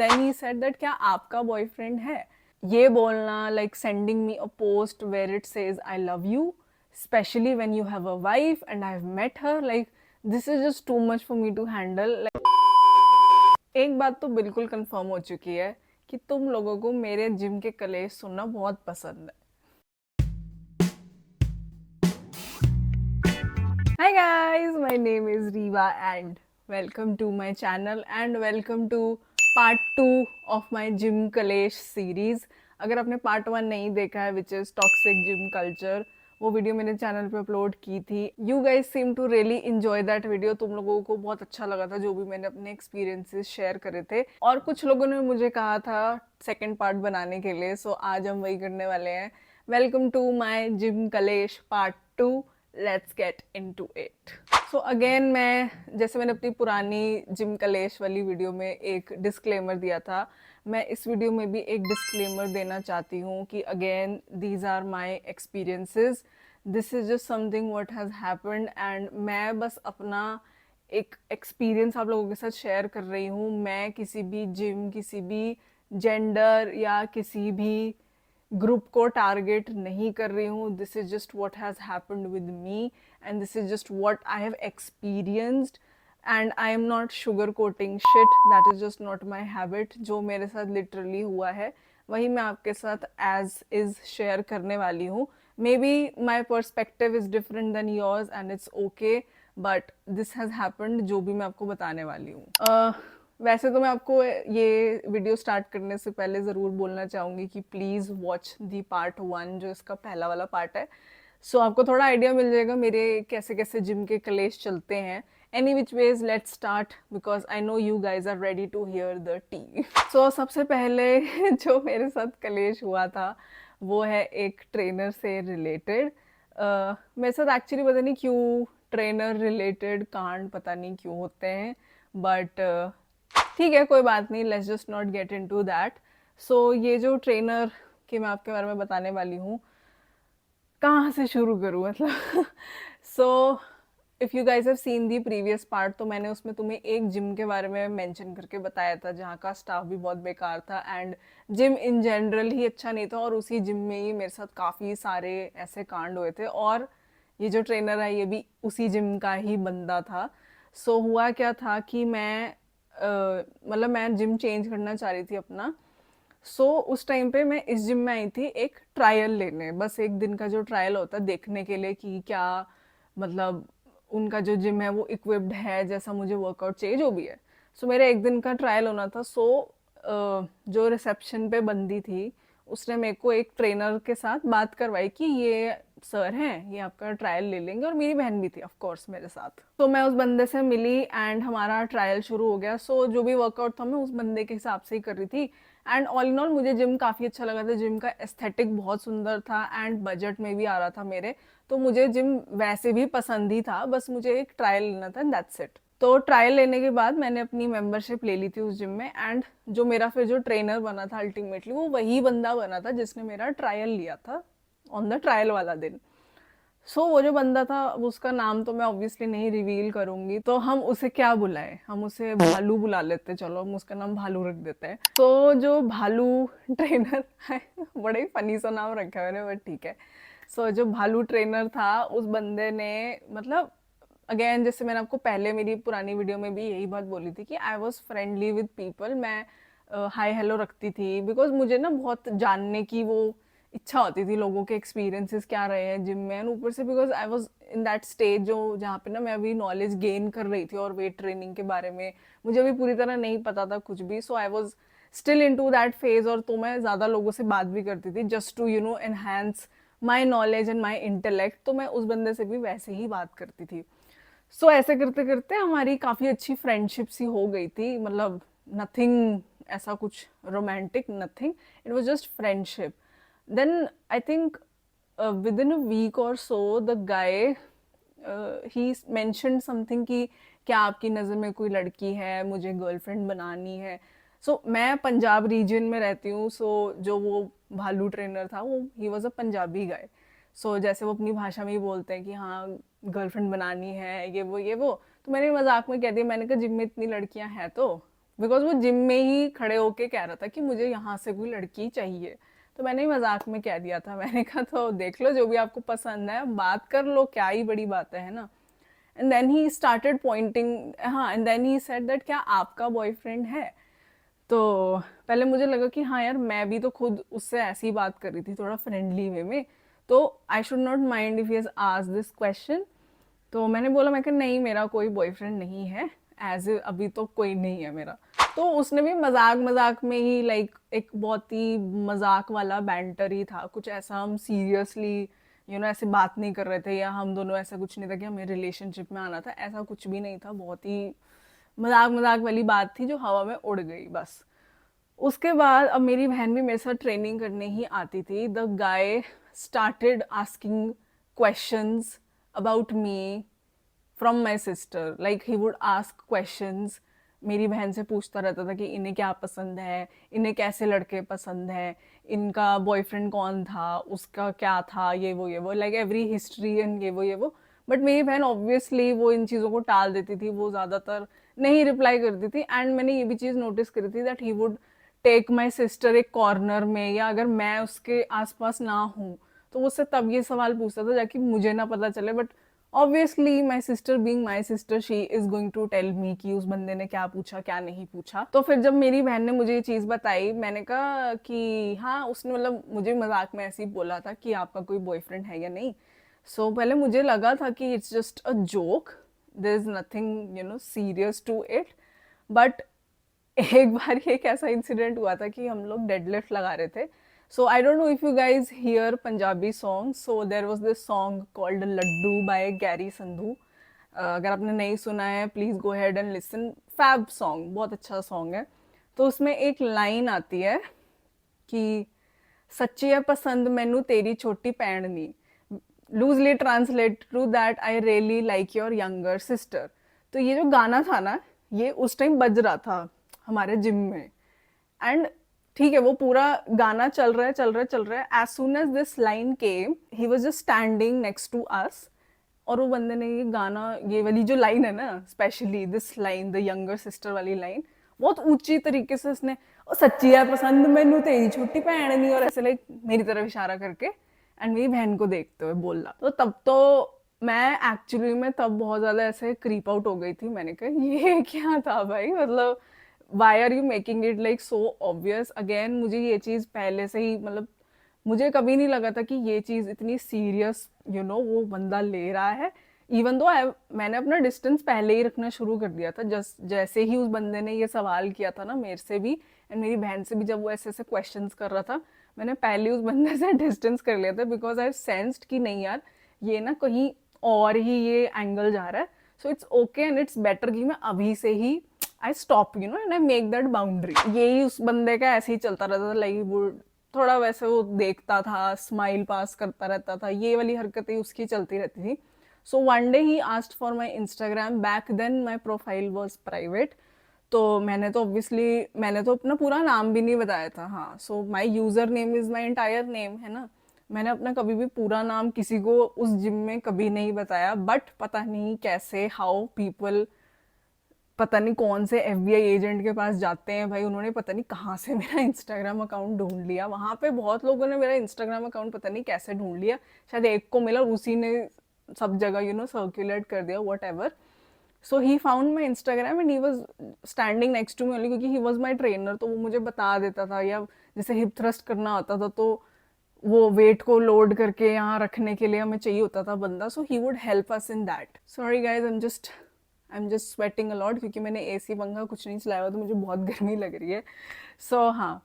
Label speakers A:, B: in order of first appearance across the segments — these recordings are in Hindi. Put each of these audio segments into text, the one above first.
A: देन ही सेड दैट क्या आपका बॉयफ्रेंड है? ये बोलना like sending me a post where it says I love you specially when you have a wife and I have met her, like this is just too much for me to handle. एक बात तो बिल्कुल कंफर्म हो चुकी है कि तुम लोगों को मेरे जिम के कलेश सुनना बहुत पसंद है। Hi guys, my name is Riva and welcome to my channel and welcome to part 2 of my gym कलेश series। अगर आपने part 1 नहीं देखा है which is toxic gym culture, वो वीडियो मैंने चैनल पे अपलोड की थी। You guys seem to really enjoy that video। तुम लोगों को बहुत अच्छा लगा था जो भी मैंने अपने एक्सपीरियंसेस शेयर करे थे, और कुछ लोगों ने मुझे कहा था सेकेंड पार्ट बनाने के लिए, सो आज हम वही करने वाले हैं। वेलकम टू माई जिम कलेश part 2। Let's get into it. So again मैं, जैसे मैंने अपनी पुरानी जिम कलेश वाली वीडियो में एक डिस्क्लेमर दिया था, मैं इस वीडियो में भी एक डिस्क्लेमर देना चाहती हूँ कि again these are my experiences, this is just something what has happened and मैं बस अपना एक एक्सपीरियंस आप लोगों के साथ शेयर कर रही हूँ। मैं किसी भी जिम, किसी भी जेंडर या किसी भी ग्रुप को टारगेट नहीं कर रही हूँ। This is just what has happened with me and this is just what I have experienced and I am not sugar coating shit, that is just not my habit. जो मेरे साथ लिटरली हुआ है वही मैं आपके साथ एज इज शेयर करने वाली हूँ। Maybe my perspective is different than yours and it's okay, but this has happened जो भी मैं आपको बताने वाली हूँ। वैसे तो मैं आपको ये वीडियो स्टार्ट करने से पहले ज़रूर बोलना चाहूँगी कि प्लीज़ वॉच दी पार्ट 1 जो इसका पहला वाला पार्ट है। सो आपको थोड़ा आइडिया मिल जाएगा मेरे कैसे कैसे जिम के कलेश चलते हैं। Any which ways let's start because I know you guys are ready to hear the tea. So सबसे पहले जो मेरे साथ कलेश हुआ था वो है एक ट्रेनर से रिलेटेड। मेरे साथ एक्चुअली पता नहीं क्यों ट्रेनर रिलेटेड कांड पता नहीं क्यों होते हैं, बट ठीक है कोई बात नहीं, let's just not get into that. So ये जो ट्रेनर की मैं आपके बारे में बताने वाली हूँ, कहाँ से शुरू करूँ मतलब। So if you guys have seen the previous part, तो मैंने उसमें तुम्हें एक जिम के बारे में मेंशन करके बताया था जहाँ का स्टाफ भी बहुत बेकार था एंड जिम इन जनरल ही अच्छा नहीं था, और उसी जिम में ही मेरे साथ काफ़ी सारे ऐसे कांड हुए थे, और ये जो ट्रेनर है ये भी उसी जिम का ही बंदा था। सो हुआ क्या था कि मैं मतलब मैं जिम चेंज करना चाह रही थी अपना। उस टाइम पे मैं इस जिम में आई थी एक ट्रायल लेने, बस एक दिन का जो ट्रायल होता है देखने के लिए कि क्या मतलब उनका जो जिम है वो इक्विप्ड है जैसा मुझे वर्कआउट चाहिए जो भी है। मेरा एक दिन का ट्रायल होना था। जो रिसेप्शन पे बंदी थी उसने मेरे को एक ट्रेनर के साथ बात करवाई कि ये सर हैं, ये आपका ट्रायल ले लेंगे, और मेरी बहन भी थी ऑफ कोर्स मेरे साथ। मैं उस बंदे से मिली एंड हमारा ट्रायल शुरू हो गया। जो भी वर्कआउट था मैं उस बंदे के हिसाब से ही कर रही थी एंड ऑल इन ऑल मुझे जिम काफ़ी अच्छा लगा था। जिम का एस्थेटिक बहुत सुंदर था एंड बजट में भी आ रहा था मेरे, तो मुझे जिम वैसे भी पसंद ही था, बस मुझे एक ट्रायल लेना था, दैट्स इट। तो ट्रायल लेने के बाद मैंने अपनी मेंबरशिप ले ली थी उस जिम में एंड जो मेरा फिर जो ट्रेनर बना था अल्टीमेटली वो वही बंदा बना था जिसने मेरा ट्रायल लिया था ऑन द ट्रायल वाला दिन। वो जो बंदा था उसका नाम तो मैं ऑब्वियसली नहीं रिवील करूंगी, तो हम उसे क्या बुलाए, हम उसे भालू बुला लेते, चलो हम उसका नाम भालू रख देते हैं। जो भालू ट्रेनर है, बड़ा ही फनी सा नाम रखा है मैंने, बट ठीक है। जो भालू ट्रेनर था उस बंदे ने मतलब अगेन जैसे मैंने आपको पहले मेरी पुरानी वीडियो में भी यही बात बोली थी कि I was friendly with people, मैं हाई हेलो रखती थी बिकॉज मुझे ना बहुत जानने की वो इच्छा होती थी लोगों के एक्सपीरियंसेस क्या रहे हैं जिम में, ऊपर से because I was in that stage जो जहाँ पे ना मैं अभी नॉलेज गेन कर रही थी और वेट ट्रेनिंग के बारे में मुझे अभी पूरी तरह नहीं पता था कुछ भी। I was still into that phase, और तो मैं ज़्यादा लोगों से बात भी करती थी just to enhance my knowledge and my intellect. तो मैं उस बंदे से भी वैसे ही बात करती थी। ऐसे करते करते हमारी काफ़ी अच्छी फ्रेंडशिप सी हो गई थी, मतलब नथिंग ऐसा कुछ romantic, nothing, it was just friendship. Then I think within a week और so the guy he mention something कि क्या आपकी नज़र में कोई लड़की है, मुझे गर्लफ्रेंड बनानी है। मैं पंजाब रीजन में रहती हूँ, जो वो भालू ट्रेनर था वो ही वॉज अ पंजाबी गाय। जैसे वो अपनी भाषा में ही बोलते हैं कि हाँ गर्लफ्रेंड बनानी है, ये वो। तो मैंने मजाक में कह दिया, मैंने कहा जिम में इतनी लड़कियां हैं तो बिकॉज वो जिम में ही खड़े होके कह रहा था कि मुझे यहाँ से कोई लड़की चाहिए। तो मैंने ही मजाक में कह दिया था, मैंने कहा तो देख लो जो भी आपको पसंद है बात कर लो, क्या ही बड़ी बात है ना। And then he started pointing, हाँ, and then he said that क्या आपका बॉयफ्रेंड है। तो पहले मुझे लगा कि हाँ यार, मैं भी तो खुद उससे ऐसी ही बात कर रही थी थोड़ा फ्रेंडली वे में, तो I should not mind if he has asked this question. तो मैंने बोला, मैं कि नहीं मेरा कोई बॉयफ्रेंड नहीं है, एज अभी तो कोई नहीं है मेरा। तो उसने भी मजाक मजाक में ही लाइक एक बहुत ही मजाक वाला बैंटर ही था, कुछ ऐसा हम सीरियसली ऐसे बात नहीं कर रहे थे, या हम दोनों ऐसा कुछ नहीं था कि हमें रिलेशनशिप में आना था, ऐसा कुछ भी नहीं था। बहुत ही मजाक मजाक वाली बात थी जो हवा में उड़ गई बस। उसके बाद अब मेरी बहन भी मेरे साथ ट्रेनिंग करने ही आती थी। The guy started asking questions about me from my sister, like he would ask questions. मेरी बहन से पूछता रहता था कि इन्हें क्या पसंद है, इन्हें कैसे लड़के पसंद है, इनका बॉयफ्रेंड कौन था, उसका क्या था, ये वो लाइक एवरी हिस्ट्री एंड ये वो। बट मेरी बहन ऑब्वियसली वो इन चीज़ों को टाल देती थी, वो ज़्यादातर नहीं रिप्लाई करती थी। एंड मैंने ये भी चीज़ नोटिस करी थी that he would take my sister एक कॉर्नर में, या अगर मैं उसके आसपास ना हूँ तो वो उससे तब ये सवाल पूछता था जाकि मुझे ना पता चले। But obviously my sister being my sister, she is going to tell me कि उस बंदे ने क्या पूछा क्या नहीं पूछा। तो फिर जब मेरी बहन ने मुझे ये चीज़ बताई, मैंने कहा कि हाँ, उसने मतलब मुझे मजाक में ऐसे ही बोला था कि आपका कोई बॉयफ्रेंड है या नहीं। सो पहले मुझे लगा था कि it's just a joke, there is nothing serious to it. But एक बार ये एक ऐसा इंसिडेंट हुआ था कि हम लोग डेडलिफ्ट लगा रहे थे। So I don't know if you guys hear Punjabi song, so there was this song called Laddu by Garry Sandhu. अगर आपने नहीं सुना है please go ahead and listen, fab song, बहुत अच्छा सॉन्ग है। तो उसमें एक लाइन आती है कि सच्ची है पसंद मैनू तेरी छोटी भैन नी, loosely translate to that I really like your younger sister. तो ये जो गाना था ना, ये उस टाइम बज रहा था हमारे जिम में। एंड ठीक है, वो पूरा गाना चल रहा है चल रहा है चल रहा है। As soon as this line came, he was just standing next to us, और वो बंदे ने ये गाना, ये वाली जो लाइन है ना, specially this line, the younger sister वाली लाइन, बहुत ऊंची तरीके से उसने, ओ सच्ची है पसंद मैनू तेरी छोटी भैन नहीं, और ऐसे लाइक मेरी तरफ इशारा करके एंड मेरी बहन को देखते हुए बोला। तो तब तो मैं एक्चुअली में तब बहुत ज्यादा ऐसे क्रीप आउट हो गई थी। मैंने कहा ये क्या था भाई, मतलब why are you making it like so obvious. Again मुझे ये चीज़ पहले से ही, मतलब मुझे कभी नहीं लगा था कि ये चीज़ इतनी सीरियस वो बंदा ले रहा है। इवन दो मैंने अपना डिस्टेंस पहले ही रखना शुरू कर दिया था, जैसे ही उस बंदे ने ये सवाल किया था ना मेरे से भी एंड मेरी बहन से भी, जब वो ऐसे ऐसे क्वेश्चंस कर रहा था, मैंने पहले उस बंदे से डिस्टेंस कर लिया था, बिकॉज आई सेंस्ड कि नहीं यार, ये ना कहीं और ही ये एंगल जा रहा है। So it's okay and it's better कि मैं अभी से ही I stop and I make that boundary. यही उस बंदे का ऐसे ही चलता रहता था, लाइक वो थोड़ा वैसे वो देखता था, स्माइल पास करता रहता था, ये वाली हरकतें उसकी चलती रहती थी। So one day he asked for my Instagram, back then my profile was private. तो मैंने तो अपना पूरा नाम भी नहीं बताया था। हाँ, so my user name is my entire name, है ना। मैंने अपना कभी भी पूरा नाम किसी को उस जिम में कभी नहीं बताया। बट पता नहीं कैसे, हाउ पीपल, पता नहीं कौन से एफबीआई एजेंट के पास जाते हैं भाई, उन्होंने पता नहीं कहाँ से मेरा इंस्टाग्राम अकाउंट ढूंढ लिया। वहाँ पे बहुत लोगों ने मेरा इंस्टाग्राम अकाउंट पता नहीं कैसे ढूंढ लिया, शायद एक को मिला और उसी ने सब जगह सर्कुलेट कर दिया, whatever. So he found my Instagram and he was standing next to me only, क्योंकि ही वॉज माई ट्रेनर, तो वो मुझे बता देता था। या जैसे हिप थ्रस्ट करना होता था तो वो वेट को लोड करके यहाँ रखने के लिए हमें चाहिए होता था बंदा, so he would help us in that. Sorry guys, I am just sweating a lot, क्योंकि मैंने एसी पंखा कुछ नहीं चलाया हुआ, तो मुझे बहुत गर्मी लग रही है। हाँ,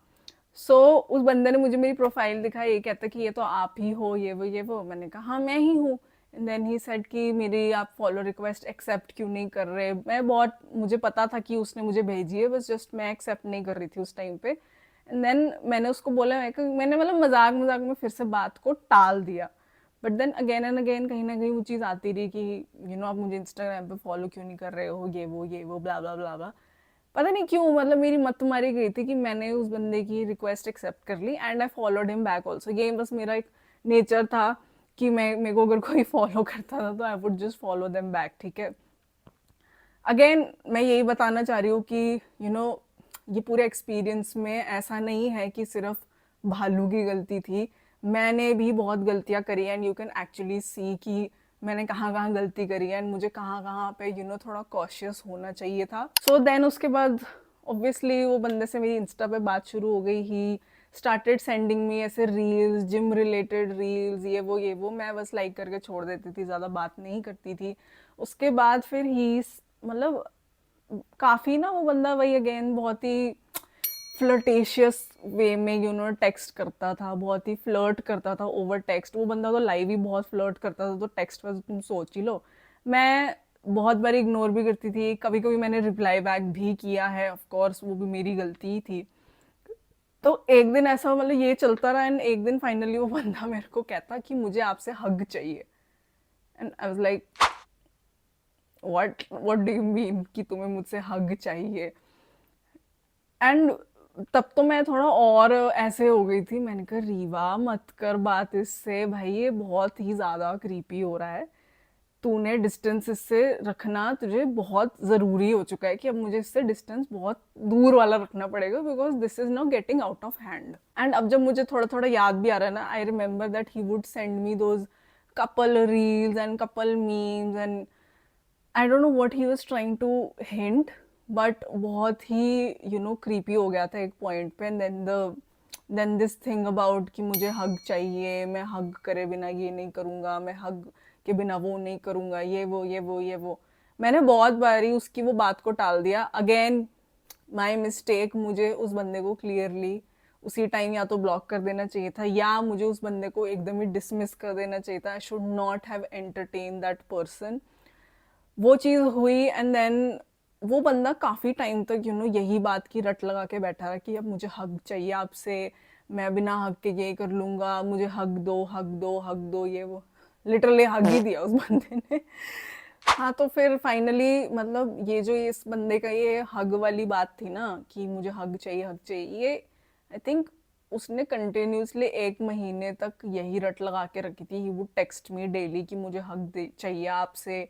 A: सो उस बंदे ने मुझे मेरी प्रोफाइल दिखाई, ये कहता कि ये तो आप ही हो, ये वो। मैंने कहा हाँ मैं ही हूँ। एंड देन ही सेड कि मेरी आप फॉलो रिक्वेस्ट एक्सेप्ट क्यों नहीं कर रहे। मुझे पता था कि उसने मुझे भेजी है, बस जस्ट मैं एक्सेप्ट नहीं कर रही थी उस टाइम पे। एंड देन मैंने उसको बोला, मैंने मतलब मजाक मजाक में फिर से बात को टाल दिया। But then again and again कहीं ना कहीं वो चीज़ आती रही कि आप मुझे इंस्टाग्राम पे फॉलो क्यों नहीं कर रहे हो, ये वो ब्ला ब्ला ब्ला ब्ला। पता नहीं क्यों, मतलब मेरी मत मारी गई थी कि मैंने उस बंदे की रिक्वेस्ट एक्सेप्ट कर ली and I followed him back also. ये बस मेरा एक नेचर था कि मेरे को अगर कोई फॉलो करता था तो I would just follow them back, ठीक है। अगेन मैं यही बताना चाह रही हूँ कि ये पूरे एक्सपीरियंस में ऐसा नहीं है कि सिर्फ भालू की गलती थी, मैंने भी बहुत गलतियां करी and you can actually see कि मैंने कहाँ कहाँ गलती करी है एंड मुझे कहाँ कहाँ पे थोड़ा कॉशियस होना चाहिए था। सो देन उसके बाद ऑब्वियसली वो बंदे से मेरी इंस्टा पे बात शुरू हो गई। ही स्टार्टेड सेंडिंग मी ऐसे रील्स, जिम रिलेटेड रील्स, ये वो मैं बस लाइक करके छोड़ देती थी, ज़्यादा बात नहीं करती थी। उसके बाद फिर ही मतलब काफ़ी ना वो बंदा वही अगेन बहुत ही फ्लर्टेशियस वे में टेक्स्ट करता था, बहुत ही फ्लर्ट करता था ओवर टेक्स्ट। वो बंदा तो लाइव ही बहुत फ्लर्ट करता था, तो टेक्स्ट पर तुम सोच ही लो। मैं बहुत बार इग्नोर भी करती थी, कभी कभी मैंने रिप्लाई बैक भी किया है, ऑफ कोर्स वो भी मेरी गलती ही थी। तो एक दिन ऐसा मतलब ये चलता रहा एंड एक दिन फाइनली वो बंदा मेरे को कहता कि मुझे आपसे हग चाहिए and I was like what do you mean कि तुम्हें मुझसे हग चाहिए। एंड तब तो मैं थोड़ा और ऐसे हो गई थी, मैंने कहा रीवा मत कर बात इससे, भाई ये बहुत ही ज़्यादा क्रीपी हो रहा है, तूने डिस्टेंस इससे रखना तुझे बहुत ज़रूरी हो चुका है कि अब मुझे इससे डिस्टेंस बहुत दूर वाला रखना पड़ेगा because this is now getting out of hand. And अब जब मुझे थोड़ा थोड़ा याद भी आ रहा है ना, I remember that he would send me those couple reels and couple memes and I don't know what he was trying to hint, but बहुत ही क्रीपी हो गया था एक पॉइंट पे। And then this thing about कि मुझे हग चाहिए, मैं हग करे बिना ये नहीं करूँगा, मैं हग के बिना वो नहीं करूँगा, ये वो मैंने बहुत बारी उसकी वो बात को टाल दिया। अगेन माई मिस्टेक, मुझे उस बंदे को क्लियरली उसी टाइम या तो ब्लॉक कर देना चाहिए था या मुझे उस बंदे को एकदम ही डिसमिस कर देना चाहिए था। I should not have entertain that person. वो चीज़ हुई एंड देन वो बंदा काफ़ी टाइम तक यही बात की रट लगा के बैठा रहा कि अब मुझे हग चाहिए आपसे, मैं बिना हग के ये कर लूँगा, मुझे हग दो हग दो हग दो, ये वो लिटरली हग ही दिया उस बंदे ने। हाँ तो फिर फाइनली मतलब ये जो इस बंदे का ये हग वाली बात थी ना कि मुझे हग चाहिए, ये आई थिंक उसने कंटिन्यूसली 1 महीने तक यही रट लगा के रखी थी। He would text me daily कि मुझे हग चाहिए आपसे,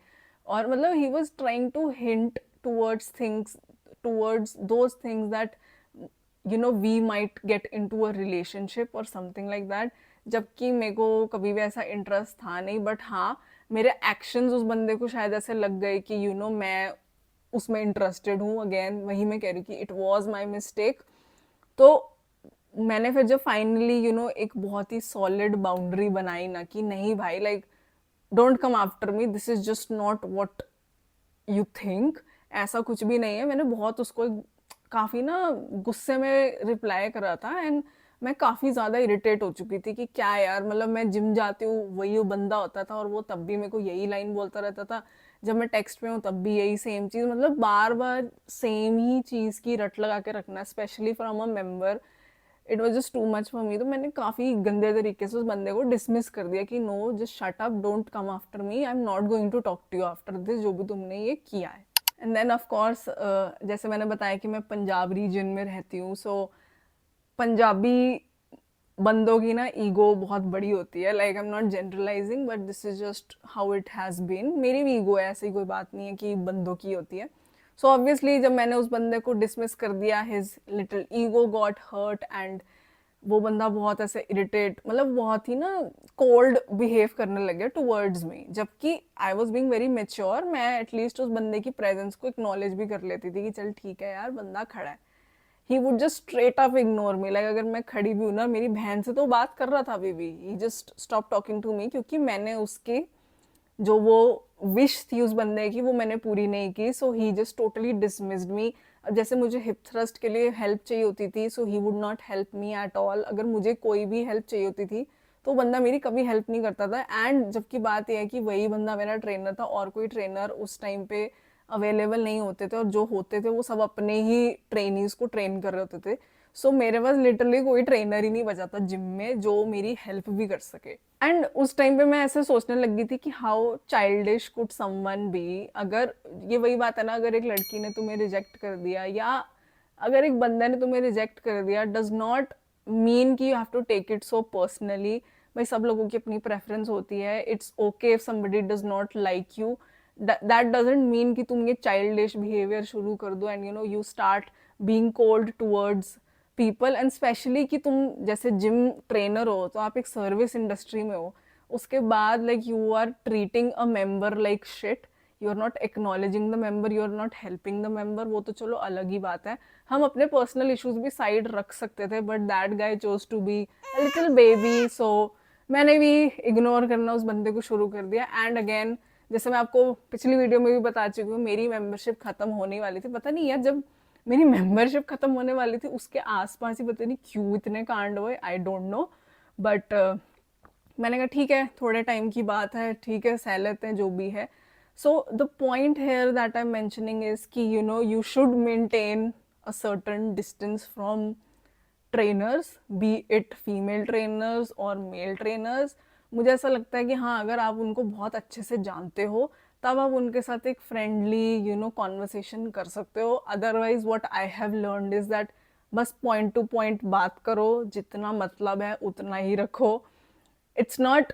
A: और मतलब he was trying to hint towards things, towards those things that we might get into a relationship और समथिंग लाइक दैट। जबकि मेरे को कभी भी ऐसा इंटरेस्ट था नहीं, बट हाँ मेरे एक्शंस उस बंदे को शायद ऐसे लग गए कि मैं उसमें इंटरेस्टेड हूँ। अगेन वही मैं कह रही हूँ कि इट वॉज माई मिस्टेक। तो मैंने फिर जब फाइनली एक बहुत ही सॉलिड बाउंड्री बनाई ना कि नहीं भाई, like don't come after me, this is just not what you think, ऐसा कुछ भी नहीं है। मैंने बहुत उसको काफ़ी ना गुस्से में रिप्लाई करा था एंड मैं काफ़ी ज़्यादा इरिटेट हो चुकी थी कि क्या यार, मतलब मैं जिम जाती हूँ वही वो बंदा होता था और वो तब भी मेरे को यही लाइन बोलता रहता था, जब मैं टेक्स्ट में हूँ तब भी यही सेम चीज़, मतलब बार बार सेम ही चीज़ की रट लगा के रखना, specially from a member. It was just too much for मी। तो मैंने काफ़ी गंदे तरीके से उस बंदे को डिसमिस कर दिया कि no just shut up, don't come after me, I am not going to talk to you after this, जो भी तुमने ये किया है। एंड देन ऑफ कोर्स जैसे मैंने बताया कि मैं पंजाब रीजन में रहती हूँ, सो पंजाबी बंदों की ना ईगो बहुत बड़ी होती है। Like I am not generalising but this is just how it has been. मेरी भी ईगो है, ऐसी कोई बात नहीं है कि बंदों की होती है। सो ऑब्वियसली जब मैंने उस बंदे को डिसमिस कर दिया, his little ego got hurt and वो बंदा बहुत ऐसे इरिटेट, मतलब बहुत ही ना कोल्ड बिहेव करने लग गया टूवर्ड्स मी। जबकि I was being very mature, मैं एटलीस्ट उस बंदे की प्रेजेंस को एक्नॉलेज भी कर लेती थी कि चल ठीक है यार बंदा खड़ा है। He would just straight up ignore me, like अगर मैं खड़ी भी हूँ ना, मेरी बहन से तो बात कर रहा था अभी भी, he just stop talking to me, क्योंकि मैंने उसकी जो वो विश थी उस बंदे की वो मैंने पूरी नहीं की। सो ही जस्ट टोटली डिसमिस्ड मी। अब जैसे मुझे हिप थ्रस्ट के लिए हेल्प चाहिए होती थी, so he would not help me at all. अगर मुझे कोई भी हेल्प चाहिए होती थी तो बंदा मेरी कभी हेल्प नहीं करता था। एंड जबकि बात यह है कि वही बंदा मेरा ट्रेनर था और कोई ट्रेनर उस टाइम पे अवेलेबल नहीं होते थे, और जो होते थे वो सब अपने ही ट्रेनीज को ट्रेन कर रहे होते थे। सो मेरे पास लिटरली कोई ट्रेनर ही नहीं बचा था जिम में जो मेरी हेल्प भी कर सके। एंड उस टाइम पे मैं ऐसे सोचने लगी थी कि how childish could someone be. अगर ये वही बात है ना, अगर एक लड़की ने तुम्हें रिजेक्ट कर दिया या अगर एक बंदा ने तुम्हें रिजेक्ट कर दिया, डज नॉट मीन कि you have to take it so personally. भाई सब लोगों की अपनी प्रेफरेंस होती है, it's okay if somebody does not like you, that doesn't mean कि तुम ये चाइल्डिश बिहेवियर शुरू कर दो and you start being cold towards people, and specially कि तुम जैसे जिम ट्रेनर हो तो आप एक सर्विस इंडस्ट्री में हो, उसके बाद like you are treating a member like shit, you are not acknowledging the member, you are not helping the member, वो तो चलो अलग ही बात है, हम अपने पर्सनल इश्यूज भी साइड रख सकते थे, but that guy chose to be a little baby, सो मैंने भी इग्नोर करना उस बंदे को शुरू कर दिया। एंड अगेन जैसे मैं आपको पिछली वीडियो में भी बता चुकी हूँ, मेरी मेंबरशिप खत्म होने वाली थी, पता नहीं यार जब मेरी मेंबरशिप खत्म होने वाली थी उसके आसपास ही पता नहीं क्यों इतने कांड हुए, आई डोंट नो, बट मैंने कहा ठीक है थोड़े टाइम की बात है, ठीक है सह लेते हैं जो भी है। So the point here that I am mentioning is कि you know you should maintain a certain distance from trainers, be it female trainers और मेल ट्रेनर्स। मुझे ऐसा लगता है कि हाँ अगर आप उनको बहुत अच्छे से जानते हो तब आप उनके साथ एक फ्रेंडली यू नो कॉन्वर्सेशन कर सकते हो, otherwise what I have learned is that बस पॉइंट टू पॉइंट बात करो, जितना मतलब है उतना ही रखो, it's not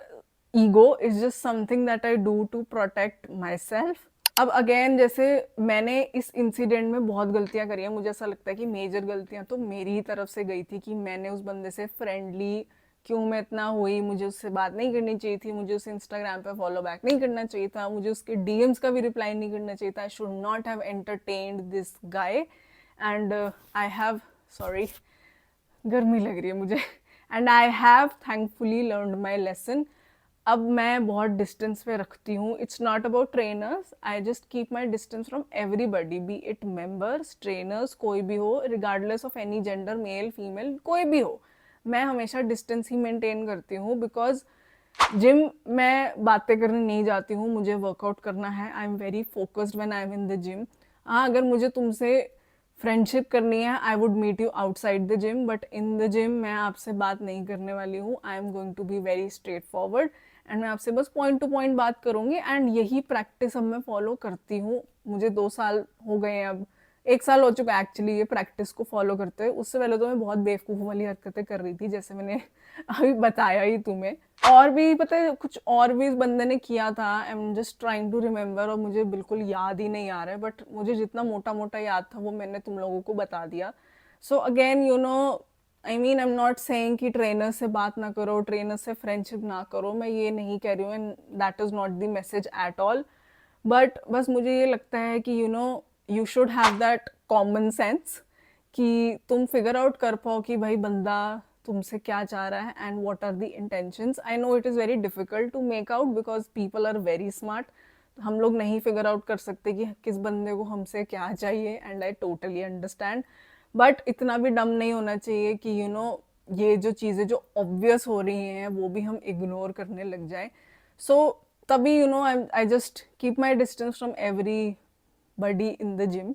A: ego, it's just something that I do to protect myself. अब अगेन जैसे मैंने इस इंसिडेंट में बहुत गलतियां करी हैं, मुझे ऐसा लगता है कि मेजर गलतियां तो मेरी ही तरफ से गई थी कि मैंने उस बंदे से फ्रेंडली क्यों मैं इतना हुई, मुझे उससे बात नहीं करनी चाहिए थी, मुझे उसे इंस्टाग्राम पे फॉलो बैक नहीं करना चाहिए था, मुझे उसके डीएम्स का भी रिप्लाई नहीं करना चाहिए था, I should not have entertained this guy, and I have, sorry गर्मी लग रही है मुझे, and I have thankfully learned my lesson. अब मैं बहुत डिस्टेंस पे रखती हूँ, it's not about trainers, I just keep my distance from everybody, B it members trainers कोई भी हो, regardless of any gender, male female कोई भी हो, मैं हमेशा डिस्टेंस ही मेंटेन करती हूँ, बिकॉज जिम मैं बातें करने नहीं जाती हूँ, मुझे वर्कआउट करना है, I am very focused when I am in the gym. हाँ अगर मुझे तुमसे फ्रेंडशिप करनी है I would meet you outside the gym, but in the gym मैं आपसे बात नहीं करने वाली हूँ, I am going to be very straightforward, and मैं आपसे बस पॉइंट टू पॉइंट बात करूंगी, एंड यही प्रैक्टिस अब मैं फॉलो करती हूँ। मुझे 2 साल हो गए हैं, अब 1 साल हो चुका है एक्चुअली ये प्रैक्टिस को फॉलो करते हुए, उससे पहले तो मैं बहुत बेवकूफ़ वाली हरकतें कर रही थी जैसे मैंने अभी बताया ही तुम्हें, और भी पता है कुछ और भी इस बंदे ने किया था, I am just trying to remember, और मुझे बिल्कुल याद ही नहीं आ रहा है, बट मुझे जितना मोटा मोटा याद था वो मैंने तुम लोगों को बता दिया। So again you know I mean I am not saying कि ट्रेनर से बात ना करो, ट्रेनर से फ्रेंडशिप ना करो, मैं ये नहीं कह रही हूँ, and that is not the message at all, but बस मुझे ये लगता है कि you know you should have that common sense कि तुम फिगर आउट कर पाओ कि भाई बंदा तुमसे क्या चाह रहा है and what are the intentions. I know it is very difficult to make out because people are very smart, हम लोग नहीं फिगर आउट कर सकते कि किस बंदे को हमसे क्या चाहिए, and I totally understand, but इतना भी डम नहीं होना चाहिए कि यू नो ये जो चीज़ें जो ऑब्वियस हो रही हैं वो भी हम इग्नोर करने लग जाए। सो तभी you know I just keep my distance from everybody in the gym,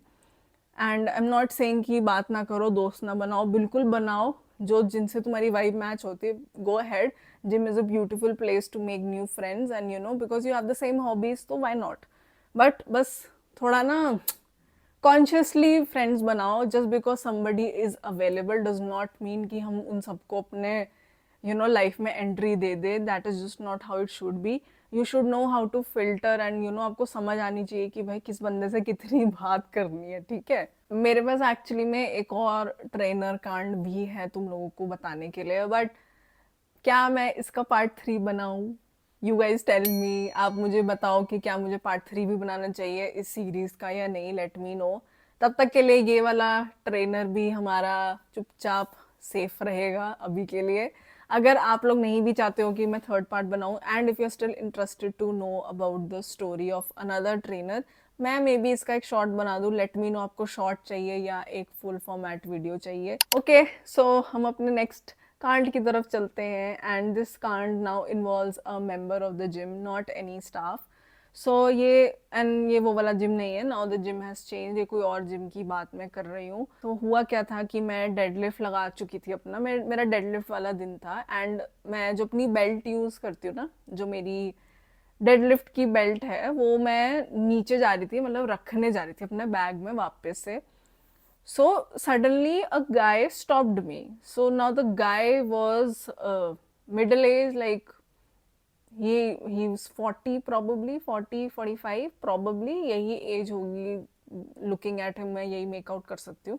A: and I am not saying कि बात ना करो, दोस्त ना बनाओ, बिल्कुल बनाओ, जो जिनसे तुम्हारी वाइब मैच होती है go ahead, gym is a beautiful place to make new friends, and you know because you have the same hobbies तो व्हाई नॉट, बट बस थोड़ा ना कॉन्शियसली फ्रेंड्स बनाओ, just because somebody is available does not mean कि हम उन सबको अपने यू नो लाइफ में एंट्री दे दे, that is just not how it should be, you should know how to filter, and you no आपको समझ आनी चाहिए कि भाई किस बंदे से कितनी बात करनी है, ठीक है। मेरे पास एक्चुअली में एक और ट्रेनर कांड भी है तुम लोगों को बताने के लिए, बट क्या मैं इसका पार्ट 3 बनाऊं, यू गाइज टेल मी, आप मुझे बताओ कि क्या मुझे पार्ट 3 भी बनाना चाहिए इस सीरीज का या नहीं, लेट मी नो। तब तक के लिए ये वाला ट्रेनर भी हमारा चुपचाप सेफ रहेगा अभी के लिए, अगर आप लोग नहीं भी चाहते हो कि मैं थर्ड पार्ट बनाऊं, and if you are still interested to know about the story of another trainer, मैं मे बी इसका एक शॉर्ट बना दूं, लेट मी नो आपको शॉर्ट चाहिए या एक फुल फॉर्मेट वीडियो चाहिए। ओके सो हम अपने नेक्स्ट कांड की तरफ चलते हैं, एंड दिस कांड now involves a member of the gym, not any staff. So ये वो वाला जिम नहीं है, now the gym has change, ये कोई और जिम की बात मैं कर रही हूँ। तो हुआ क्या था कि मैं डेडलिफ्ट लगा चुकी थी अपना, मेरा डेडलिफ्ट वाला दिन था, एंड मैं जो अपनी बेल्ट यूज़ करती हूँ ना, जो मेरी डेडलिफ्ट की बेल्ट है वो मैं नीचे जा रही थी, मतलब रखने जा रही थी अपने बैग में वापस से। So suddenly a guy stopped me. So now the guy was middle age, like he was 40 probably, 40 45 probably, यही एज होगी, लुकिंग एट हिम मैं यही मेक आउट कर सकती हूँ।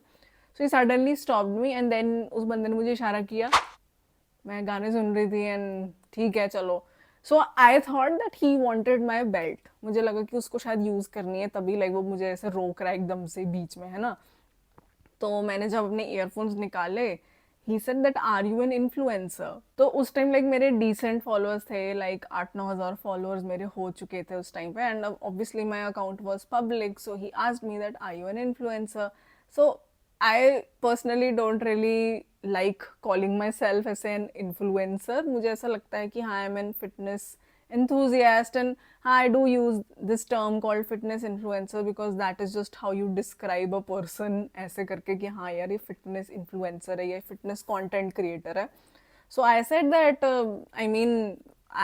A: So he suddenly stopped me and then उस बंदे ने मुझे इशारा किया, मैं गाने सुन रही थी एंड ठीक है चलो। So I thought that he wanted my belt, मुझे लगा कि उसको शायद यूज़ करनी है, तभी लाइक वो मुझे ऐसे रोक रहा है एकदम से बीच में, है ना। तो मैंने जब अपने ईयरफोन्स निकाले, he said that are you an influencer. तो उस टाइम लाइक मेरे डिसेंट फॉलोअर्स थे, लाइक 8-9 हज़ार फॉलोअर्स मेरे हो चुके थे उस टाइम पे, and obviously my account was public, so he asked me that are you an influencer. So I personally don't really like calling my self as an influencer. मुझे ऐसा लगता है कि हाँ, I am an fitness enthusiast, and I do use this term called fitness influencer because that is just how you describe a person, ऐसे करके कि हाँ यार ये fitness influencer है, ये fitness content creator है. So I said that I mean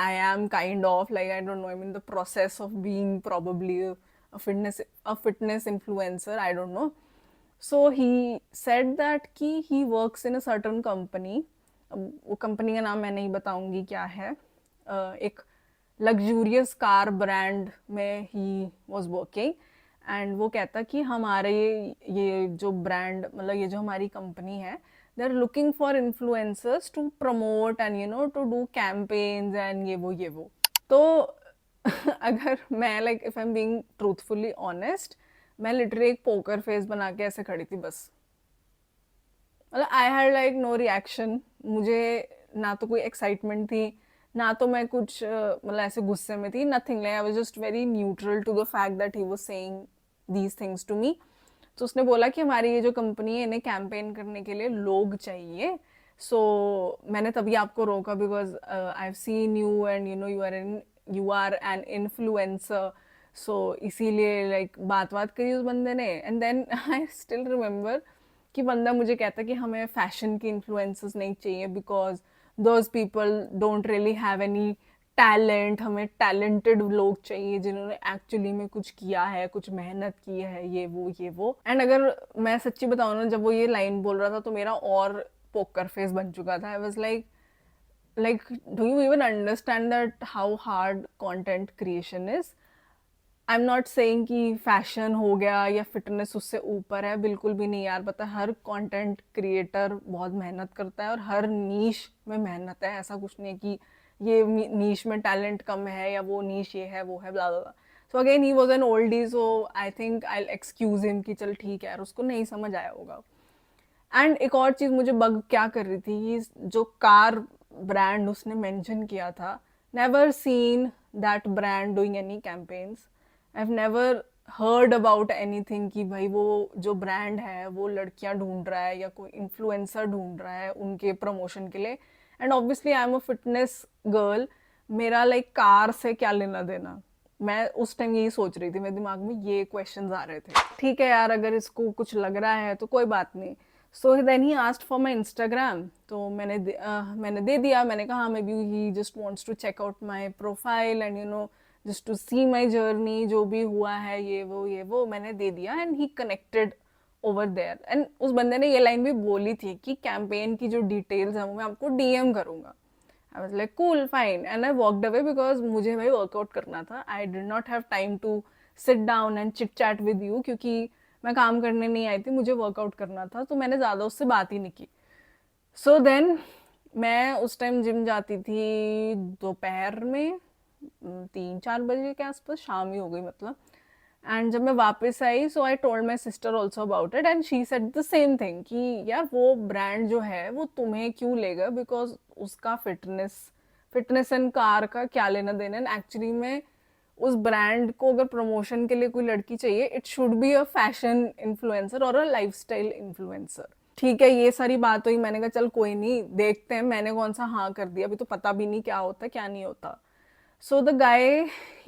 A: I am kind of like, I don't know, I'm in the process of being probably a fitness influencer, I don't know. So he said that कि he works in a certain company. वो कंपनी का नाम मैं नहीं बताऊंगी क्या है, एक लग्जूरियस कार ब्रांड में ही वॉज वर्किंग, एंड वो कहता कि हमारे ये जो ब्रांड, मतलब ये जो हमारी कंपनी है, they are looking for influencers to promote and you know to do campaigns and ये वो। तो अगर मैं like if I am being truthfully honest, मैं लिटरली एक पोकर फेस बना के ऐसे खड़ी थी बस। मतलब I had like no reaction, मुझे ना तो कोई एक्साइटमेंट थी, ना तो मैं कुछ मतलब ऐसे गुस्से में थी, nothing, like I was just very neutral to the fact that he was saying these things to me. तो उसने बोला कि हमारी ये जो कंपनी है, इन्हें कैंपेन करने के लिए लोग चाहिए। सो मैंने तभी आपको रोका because I have seen you and you know you are an influencer. So इसीलिए लाइक बात बात करी उस बंदे ने, and then I still remember कि बंदा मुझे कहता कि हमें फैशन के इन्फ्लुएंसर्स नहीं चाहिए because those people don't really have any talent, हमें टैलेंटेड लोग चाहिए जिन्होंने एक्चुअली में कुछ किया है, कुछ मेहनत की है, ये वो। एंड अगर मैं सच्ची बताऊँ ना, जब वो ये लाइन बोल रहा था तो मेरा और पोकर फेस बन चुका था। I was like do you even understand that how hard content creation is. I am not saying कि फैशन हो गया या फिटनेस उससे ऊपर है, बिल्कुल भी नहीं यार। पता है, हर कंटेंट क्रिएटर बहुत मेहनत करता है और हर नीश में मेहनत है। ऐसा कुछ नहीं है कि ये नीश में टैलेंट कम है या वो नीश ये है वो है, blah blah. So again he was an oldie, so I think I excuse him कि चल ठीक है यार, उसको नहीं समझ आया होगा। एंड एक और चीज़ मुझे बग क्या कर रही थी, जो कार ब्रांड उसने मेंशन किया था, never seen that brand doing any campaigns. I have never heard about anything कि भाई वो जो ब्रांड है वो लड़कियां ढूंढ रहा है या कोई इन्फ्लुएंसर ढूंढ रहा है उनके प्रमोशन के लिए। And obviously I am a fitness girl, मेरा लाइक कार से क्या लेना देना। मैं उस टाइम यही सोच रही थी, मेरे दिमाग में ये क्वेश्चंस आ रहे थे। ठीक है यार, अगर इसको कुछ लग रहा है तो कोई बात नहीं। So then he asked for my Instagram, तो मैंने दे दिया। मैंने कहा maybe he just wants to check out my profile and you know just to see my journey, जो भी हुआ है ये वो मैंने दे दिया। And he connected over there, and उस बंदे ने ये लाइन भी बोली थी कि कैंपेन की जो डिटेल्स है वो मैं आपको डीएम करूंगा। I was like cool fine, and I walked away because मुझे भाई वर्कआउट करना था। I did not have time to sit down and chit chat with you, क्योंकि मैं काम करने नहीं आई थी, मुझे वर्कआउट करना था, तो मैंने ज़्यादा उससे बात ही नहीं की। सो देन मैं उस टाइम जिम जाती थी दोपहर में 3-4 बजे के आसपास, शाम ही हो गई मतलब। एंड जब मैं वापस आई, so I told my sister also about it, and she said the same thing कि यार वो ब्रांड जो है वो तुम्हें क्यों लेगा, बिकॉज उसका फिटनेस एंड कार का क्या लेना देना। एंड एक्चुअली में उस ब्रांड को अगर प्रमोशन के लिए कोई लड़की चाहिए, it should be a fashion influencer और अ लाइफस्टाइल इन्फ्लुएंसर। ठीक है, ये सारी बात हुई। मैंने कहा चल कोई नहीं, देखते हैं। मैंने कौन सा हाँ कर दिया, अभी तो पता भी नहीं क्या होता क्या नहीं होता। सो the guy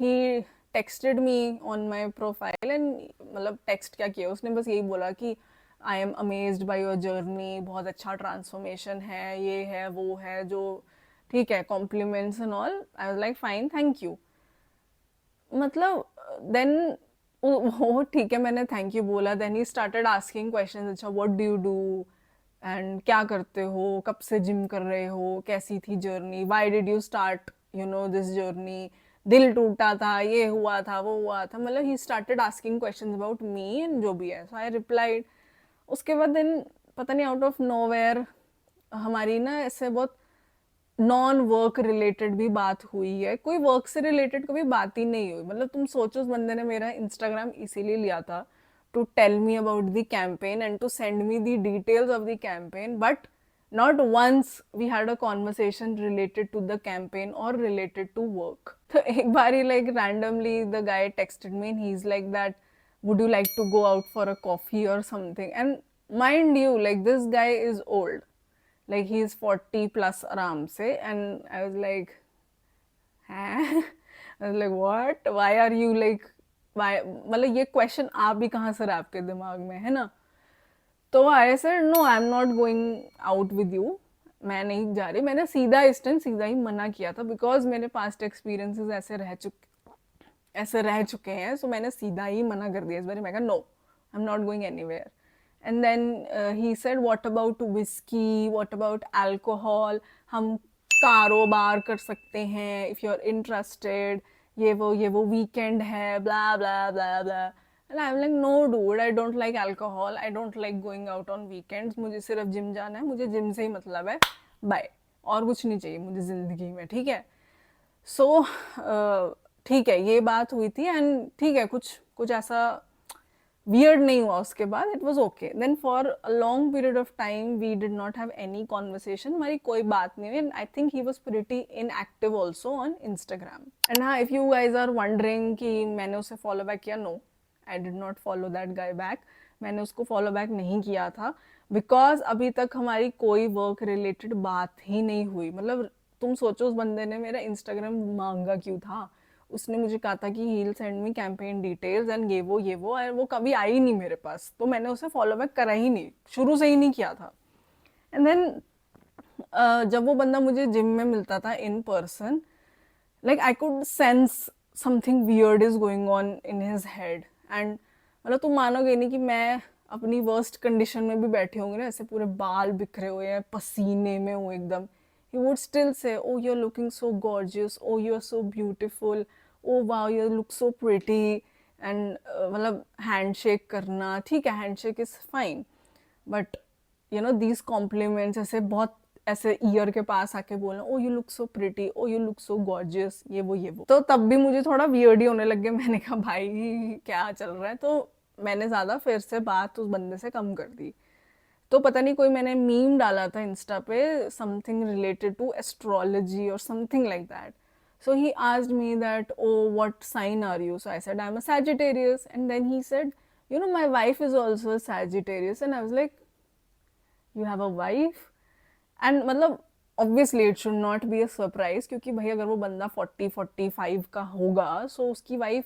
A: he texted me on my profile, and मतलब टेक्स्ट क्या किया उसने, बस यही बोला कि I am amazed by your journey, बहुत अच्छा ट्रांसफॉर्मेशन है, ये है वो है जो। ठीक है, compliments and all. I was like fine, thank you. मतलब देन वो ठीक है, मैंने थैंक यू बोला। Then he started asking question, अच्छा व्हाट डू यू डू एंड क्या करते हो, कब से जिम कर रहे हो, कैसी थी journey, why did you start you know this journey, दिल टूटा था, ये हुआ था वो हुआ था। मतलब ही started asking questions about me and जो भी है। सो आई रिप्लाइड उसके बाद दिन पता नहीं आउट ऑफ नोवेयर हमारी ना ऐसे बहुत नॉन वर्क रिलेटेड भी बात हुई है, कोई वर्क से रिलेटेड कभी बात ही नहीं हुई। मतलब तुम सोचो, उस बंदे ने मेरा इंस्टाग्राम इसीलिए लिया था to tell me about the campaign and to send me the details of the campaign, but not once we had a conversation related to the campaign or related to work. So एक बार ही like randomly the guy texted me and he's like that, would you like to go out for a coffee or something? And mind you, like this guy is old, like he is 40 plus आराम से, and I was like, हैं? I was like, what? Why are you like, why? मतलब ये question आ भी कहाँ से रहा आपके दिमाग में, है ना? तो I said no, I am not going out with you, मैं नहीं जा रही। मैंने सीधा इस टाइम सीधा ही मना किया था, बिकॉज मेरे पास्ट एक्सपीरियंसेस ऐसे रह चुके हैं, सो मैंने सीधा ही मना कर दिया इस बार। मैं कहा no, I am not going anywhere. And then he said what about whisky, what about alcohol, हम कारोबार कर सकते हैं इफ़ यू आर इंटरेस्टेड, ये वो वीकेंड है, blah blah blah blah. And I'm like, no dude, I don't like alcohol, I don't like going out on weekends, मुझे सिर्फ जिम जाना है, मुझे जिम से ही मतलब है, बाय, और कुछ नहीं चाहिए मुझे ज़िंदगी में, ठीक है। सो ठीक है, ये बात हुई थी, एंड ठीक है, कुछ ऐसा वियर्ड नहीं हुआ उसके बाद, it was okay. Then for a long period of time we did not have any conversation, हमारी कोई बात नहीं हुई, and I think he was pretty inactive also on Instagram. And हाँ, if you guys are wondering कि मैंने उसे फॉलो बैक किया, no, I did not follow that guy back. मैंने उसको फॉलो बैक नहीं किया था, बिकॉज अभी तक हमारी कोई वर्क रिलेटेड बात ही नहीं हुई। मतलब तुम सोचो, उस बंदे ने मेरा इंस्टाग्राम मांगा क्यों था? उसने मुझे कहा था कि he will send me campaign details and ये वो, और वो कभी आई नहीं मेरे पास, तो मैंने उसे फॉलो बैक करा ही नहीं, शुरू से ही नहीं किया था। एंड देन जब वो बंदा मुझे जिम में मिलता था in person, like I could sense something weird is going on in his head, and मतलब तुम मानोगे नहीं कि मैं अपनी वर्स्ट कंडीशन में भी बैठी होंगी ना, ऐसे पूरे बाल बिखरे हुए हैं, पसीने में हूँ एकदम, he would still say, oh you're looking so gorgeous, oh you're so beautiful, oh wow you look so pretty, and मतलब हैंडशेक करना, ठीक है, handshake is fine, but you know these compliments ऐसे बहुत ऐसे ईयर के पास आके बोलना, oh you look so pretty, oh you look so gorgeous, ये वो, तो तब भी मुझे थोड़ा वियर्ड ही होने लग गया। मैंने कहा भाई क्या चल रहा है, तो मैंने ज़्यादा फिर से बात उस बंदे से कम कर दी। तो पता नहीं कोई मैंने मीम डाला था इंस्टा पे, समथिंग रिलेटेड टू एस्ट्रोलॉजी और something like that. So he asked me that, oh, what sign are you? So I said, I'm a Sagittarius. And then he said, you know, my wife is also a Sagittarius. And I was like, you have a wife? And मतलब obviously it should not be a surprise, क्योंकि भाई अगर वो बंदा 40-45 का होगा, सो उसकी वाइफ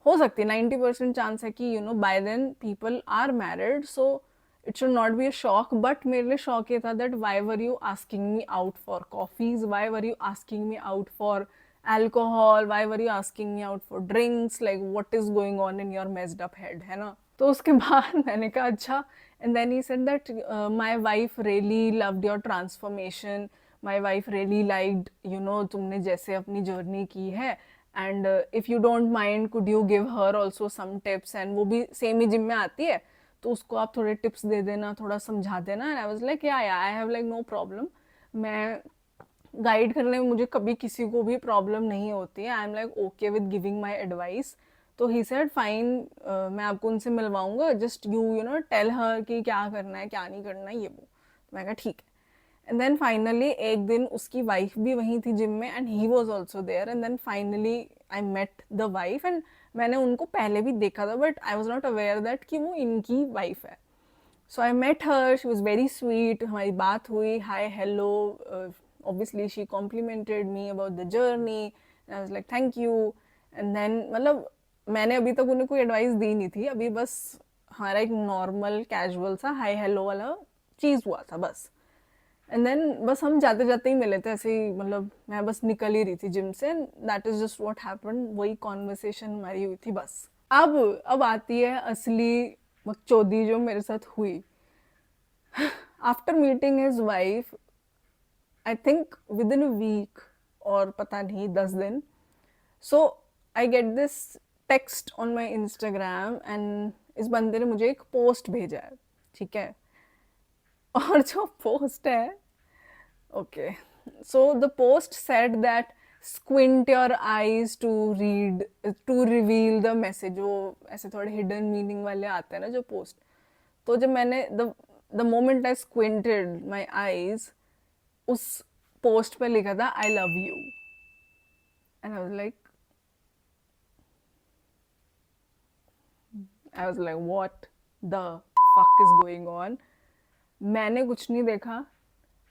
A: हो सकती है, 90% चांस है कि you know by then people are married, so it should not be a shock. But मेरे लिए शॉक ये था that why were you asking me out for coffees, why were you asking me out for alcohol, why were you asking me out for drinks, like what is going on in your messed up head, है ना। तो उसके बाद मैंने कहा अच्छा, and then he said that my wife really loved your transformation, my wife really liked, you know, तुमने जैसे अपनी जर्नी की है, and if you don't mind could you give her also some tips, and वो भी सेम ही जिम में आती है, तो उसको आप थोड़े टिप्स दे देना, थोड़ा समझा देना। and I was like yeah I have like no problem, मैं गाइड करने में मुझे कभी किसी को भी प्रॉब्लम नहीं होती है, I am like okay with giving my advice. तो ही सेड फाइन, मैं आपको उनसे मिलवाऊंगा, just you know tell her कि क्या करना है क्या नहीं करना है, ये वो। तो मैं कहा ठीक है। एंड देन फाइनली एक दिन उसकी वाइफ भी वहीं थी जिम में, and he was also there, and then finally I met the wife, and मैंने उनको पहले भी देखा था, but I was not aware that कि वो इनकी वाइफ है। So I met her, she was very sweet, हमारी बात हुई, hi hello, obviously she complimented me about the journey, and I was like thank you, and then मतलब मैंने अभी तक उन्हें कोई एडवाइस दी नहीं थी, अभी बस हमारा एक नॉर्मल कैजुअल सा हाय हेलो वाला चीज़ हुआ था बस। एंड देन बस हम जाते जाते ही मिले थे ऐसे ही, मतलब मैं बस निकल ही रही थी जिम से, that is just what happened, वही कॉन्वर्सेशन हमारी हुई थी बस। अब आती है असली बकचोदी जो मेरे साथ हुई। After meeting his wife, I think within a week, और पता नहीं 10 दिन, so I get this text on my Instagram, and इस बंदे ने मुझे एक पोस्ट भेजा है, ठीक है। और जो पोस्ट है, okay, so the post said that squint your eyes to read, to reveal the message. वो ऐसे थोड़े हिडन मीनिंग वाले आते हैं ना जो पोस्ट। तो जब मैंने the moment I squinted my eyes, उस पोस्ट पे लिखा था आई love you, and I was like what the fuck is going on. मैंने कुछ नहीं देखा,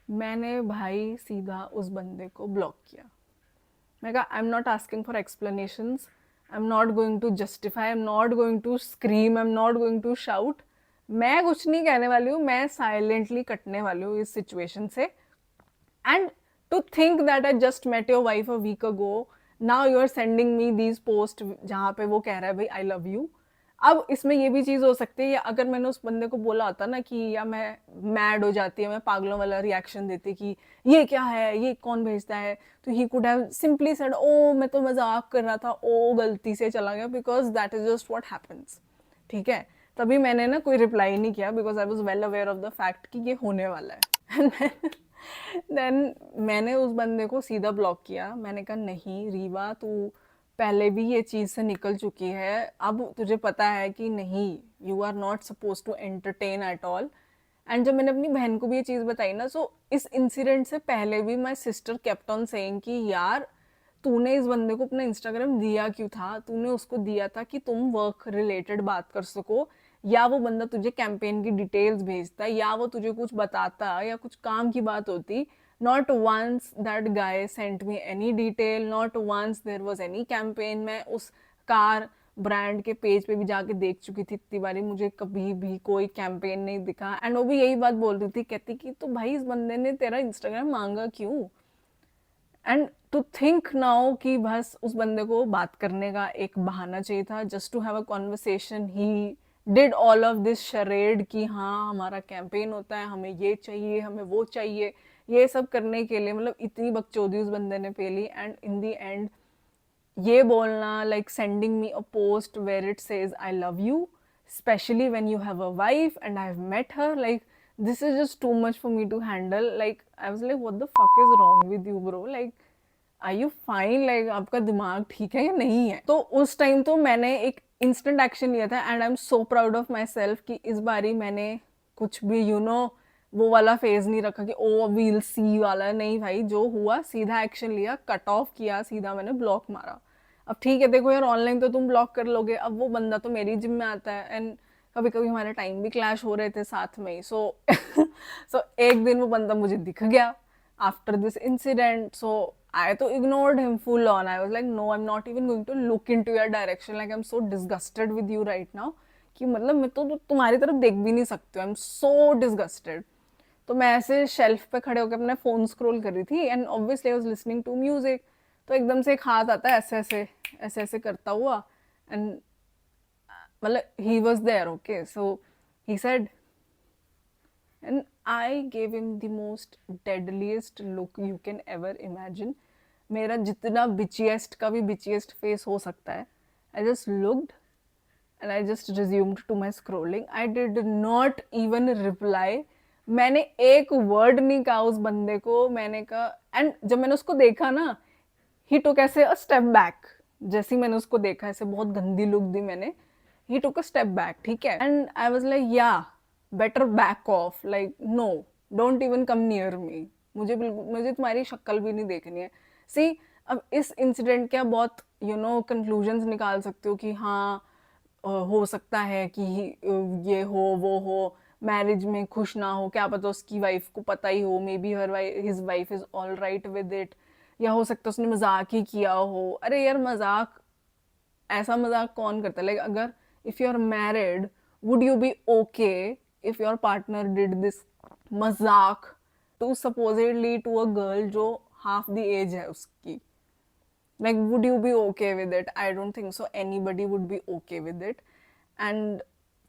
A: मैंने भाई सीधा उस बंदे को ब्लॉक किया। मैं कहा I am not asking for explanations, I am not going to justify, I am not going to scream, I am not going to shout. मैं कुछ नहीं कहने वाली हूँ, मैं साइलेंटली कटने वाली हूँ इस सिचुएशन से। And to think that I just met your wife a week ago, now you are sending me these posts जहाँ पे वो कह रहा है भाई I love you। अब इसमें ये भी चीज़ हो सकती है, या अगर मैंने उस बंदे को बोला होता ना कि या मैं मैड हो जाती है, मैं पागलों वाला रिएक्शन देती कि ये क्या है, ये कौन भेजता है, तो he could have simply said oh मैं तो मजाक कर रहा था, ओ गलती से चला गया, because that is just what happens. ठीक है, तभी मैंने ना कोई रिप्लाई नहीं किया, because I was well aware of the fact कि ये होने वाला है। देन मैंने उस बंदे को सीधा ब्लॉक किया। मैंने कहा नहीं रीवा, तू पहले भी ये चीज़ से निकल चुकी है, अब तुझे पता है कि नहीं, you are not suppose to entertain at all. And जब मैंने अपनी बहन को भी ये चीज़ बताई ना, सो इस इंसिडेंट से पहले भी my sister kept on saying कि यार तूने इस बंदे को अपना इंस्टाग्राम दिया क्यों था, तूने उसको दिया था कि तुम वर्क रिलेटेड बात कर सको, या वो बंदा तुझे कैंपेन की डिटेल्स भेजता, या वो तुझे कुछ बताता, या कुछ काम की बात होती। Not once that guy sent me any detail, not once there was any campaign. मैं उस कार ब्रांड के पेज पे भी जाके देख चुकी थी इतनी बारी, मुझे कभी भी कोई कैंपेन नहीं दिखा। एंड वो भी यही बात बोल रही थी, कहती कि तो भाई इस बंदे ने तेरा इंस्टाग्राम मांगा क्यों। एंड टू थिंक नाउ कि बस उस बंदे को बात करने का एक बहाना चाहिए था, just to have a conversation. He did all of this charade कि हाँ हमारा कैंपेन होता है, हमें ये चाहिए, हमें वो चाहिए, ये सब करने के लिए मतलब इतनी बकचोदी उस बंदे ने पेली। एंड इन दी एंड ये बोलना like sending me a post where it says I love you, specially when you have a wife and I have met her, like this is just too much for me to handle. Like I was like what the fuck is wrong with you bro, like are you fine, like आपका दिमाग ठीक है या नहीं है। तो उस टाइम तो मैंने एक इंस्टेंट एक्शन लिया था, and I am so proud of my self कि इस बारी मैंने कुछ भी वो वाला फेज नहीं रखा कि ओ वील सी वाला, नहीं भाई, जो हुआ सीधा एक्शन लिया, कट ऑफ किया, सीधा मैंने ब्लॉक मारा। अब ठीक है देखो यार, ऑनलाइन तो तुम ब्लॉक कर लोगे, अब वो बंदा तो मेरी जिम में आता है, एंड कभी कभी हमारे टाइम भी क्लैश हो रहे थे साथ में ही। सो सो एक दिन वो बंदा मुझे दिख गया after this incident, so I तो ignored him full on. I was like no, I am not even going to look into your direction, like I am so disgusted with you right now कि मतलब मैं तो तुम्हारी तरफ देख भी नहीं सकती हूँ, आई एम सो डिसगस्टेड। तो मैं ऐसे शेल्फ पे खड़े होकर अपना फोन स्क्रॉल कर रही थी, and obviously I was listening to music. तो एकदम से एक हाथ आता है ऐसे ऐसे ऐसे ऐसे करता हुआ, एंड मतलब he was there, okay, so he said, and I gave him the most deadliest look you can ever imagine. मेरा जितना बिचिएस्ट का भी बिचिएस्ट फेस हो सकता है, I just looked and I just resumed to my scrolling. I did not even reply. मैंने एक वर्ड नहीं कहा उस बंदे को। मैंने कहा, एंड जब मैंने उसको देखा ना, ही टुक ऐसे अ स्टेप बैक। जैसे ही मैंने उसको देखा, ऐसे बहुत गंदी लुक दी मैंने, ही टुक अ स्टेप बैक, ठीक है। And I was like yeah better back off, like no, don't even come near me, मुझे बिल्कुल, मुझे तुम्हारी शक्ल भी नहीं देखनी है। सी, अब इस इंसिडेंट के आप बहुत कंक्लूजन्स निकाल सकते हो कि हाँ हो सकता है कि ये हो वो हो, मैरिज में खुश ना हो, क्या पता उसकी वाइफ को पता ही हो, may be his wife is all right with it, या हो सकता है उसने मजाक ही किया हो। अरे यार मजाक, ऐसा मजाक कौन करता है? लाइक अगर if you are married, would you be okay if your partner did this मजाक to supposedly to a girl जो हाफ द एज है उसकी? like would you be okay with it? I don't think so anybody would be okay with it. And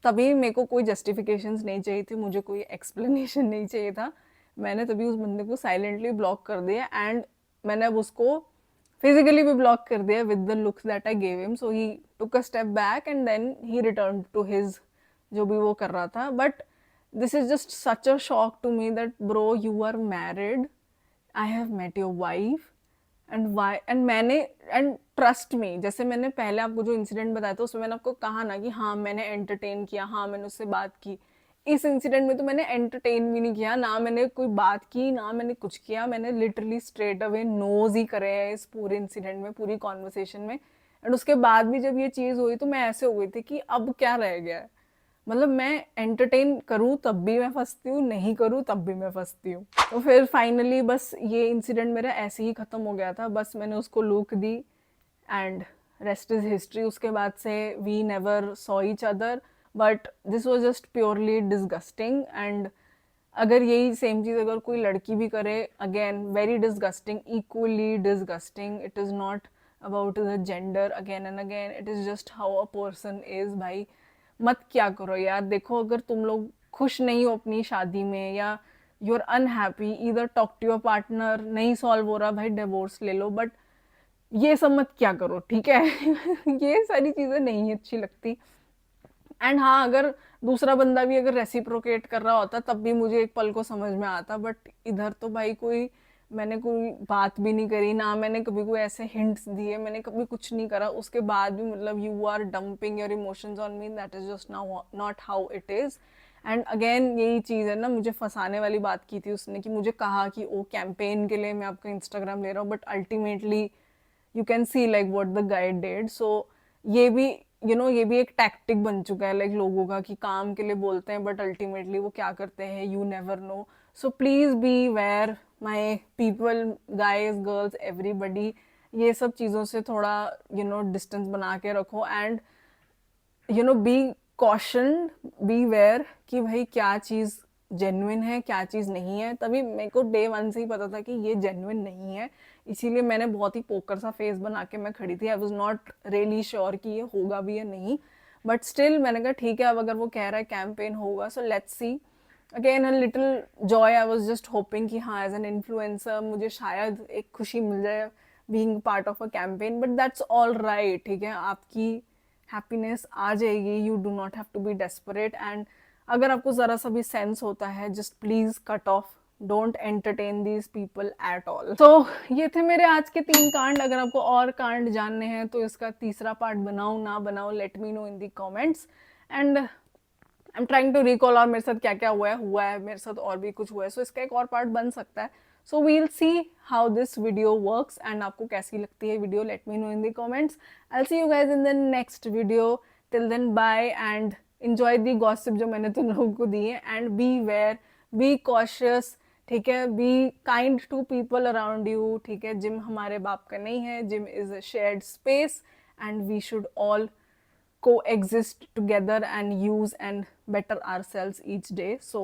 A: तभी मेरे को कोई जस्टिफिकेशंस नहीं चाहिए थी, मुझे कोई एक्सप्लेनेशन नहीं चाहिए था। मैंने तभी उस बंदे को साइलेंटली ब्लॉक कर दिया, एंड मैंने अब उसको फिजिकली भी ब्लॉक कर दिया with the looks that I gave him. So he took a step back and then he return to his जो भी वो कर रहा था। But this is just such a shock to me that bro, you are married, I have met your wife, and why and मैंने एंड ट्रस्ट मी, जैसे मैंने पहले आपको जो इंसिडेंट बताया था उसमें मैंने आपको कहा ना कि हाँ मैंने एंटरटेन किया, हाँ मैंने उससे बात की। इस इंसिडेंट में तो मैंने एंटरटेन भी नहीं किया, ना मैंने कोई बात की, ना मैंने कुछ किया। मैंने लिटरली स्ट्रेट अवे नोज ही करे हैं इस पूरे इंसिडेंट में, पूरी कॉन्वर्सेशन में। एंड उसके बाद भी जब ये चीज़ हुई तो मैं ऐसे हो गई थी कि अब क्या रह गया है। मतलब मैं एंटरटेन करूँ तब भी मैं फंसती हूँ, नहीं करूँ तब भी मैं फंसती हूँ। तो फिर फाइनली बस ये इंसिडेंट मेरा ऐसे ही ख़त्म हो गया था। बस मैंने उसको लुक दी एंड रेस्ट इज़ हिस्ट्री। उसके बाद से we never saw each other, but this was just purely disgusting. And अगर यही सेम चीज़ अगर कोई लड़की भी करे, again very disgusting, equally disgusting. It is not about the gender, again and again it is just how a person is. भाई मत क्या करो यार। देखो अगर तुम लोग खुश नहीं हो अपनी शादी में, या यू आर अनहैप्पी, इधर टॉक टू योर पार्टनर, नहीं सॉल्व हो रहा भाई डिवोर्स ले लो, बट ये सब मत क्या करो, ठीक है। ये सारी चीज़ें नहीं अच्छी लगती। एंड हाँ, अगर दूसरा बंदा भी अगर रेसिप्रोकेट कर रहा होता तब भी मुझे एक पल को समझ में आता, बट इधर तो भाई कोई, मैंने कोई बात भी नहीं करी, ना मैंने कभी कोई ऐसे हिंट्स दिए, मैंने कभी कुछ नहीं करा। उसके बाद भी मतलब you are dumping your emotions on me, that is just now not how it is. And again यही चीज़ है ना, मुझे फंसाने वाली बात की थी उसने कि मुझे कहा कि ओ कैंपेन के लिए मैं आपका इंस्टाग्राम ले रहा हूँ, but ultimately you can see like what the guy did. So ये भी ये भी एक टैक्टिक बन चुका है लाइक लोगों का, कि काम के लिए बोलते हैं बट अल्टीमेटली वो क्या करते हैं you never know. So please beware my people, guys girls everybody. ये सब चीज़ों से थोड़ा डिस्टेंस बना के रखो। And be caution, beware कि भाई क्या चीज़ जेन्युइन है, क्या चीज़ नहीं है। तभी मेरे को डे वन से ही पता था कि ये जेन्युइन नहीं है, इसीलिए मैंने बहुत ही पोकर सा फेस बना के मैं खड़ी थी। आई वॉज नॉट रियली श्योर कि ये होगा भी या नहीं, बट स्टिल मैंने कहा ठीक है, अब अगर वो कह रहा है कैंपेन होगा so let's see. Again a little Joy, I was just hoping कि हाँ एज एन इन्फ्लुएंसर मुझे शायद एक खुशी मिल जाए being part of a campaign, but that's all right. ठीक है, आपकी हैप्पीनेस आ जाएगी, you do not have to be desperate. And अगर आपको ज़रा सा भी सेंस होता है, just please cut off, don't entertain these people at all. तो ये थे मेरे आज के 3 कांड। अगर आपको और कांड जानने हैं तो इसका तीसरा पार्ट बनाऊं ना बनाऊं, let me know in the comments. And I am trying to recall और मेरे साथ क्या क्या हुआ है मेरे साथ और भी कुछ हुआ है, सो इसका एक और पार्ट बन सकता है। So we'll see how this video works. And आपको कैसी लगती है video, let me know in the comments. I will see you guys in the next video. Till then bye and enjoy the gossip जो मैंने तुम लोगों को दी है। And beware, be cautious, ठीक है, be kind to people around you. ठीक है, जिम हमारे बाप का नहीं है, gym is a shared space and we should all coexist together and use and better ourselves each day. So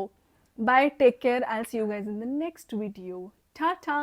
A: bye, take care, I'll see you guys in the next video. Ta ta.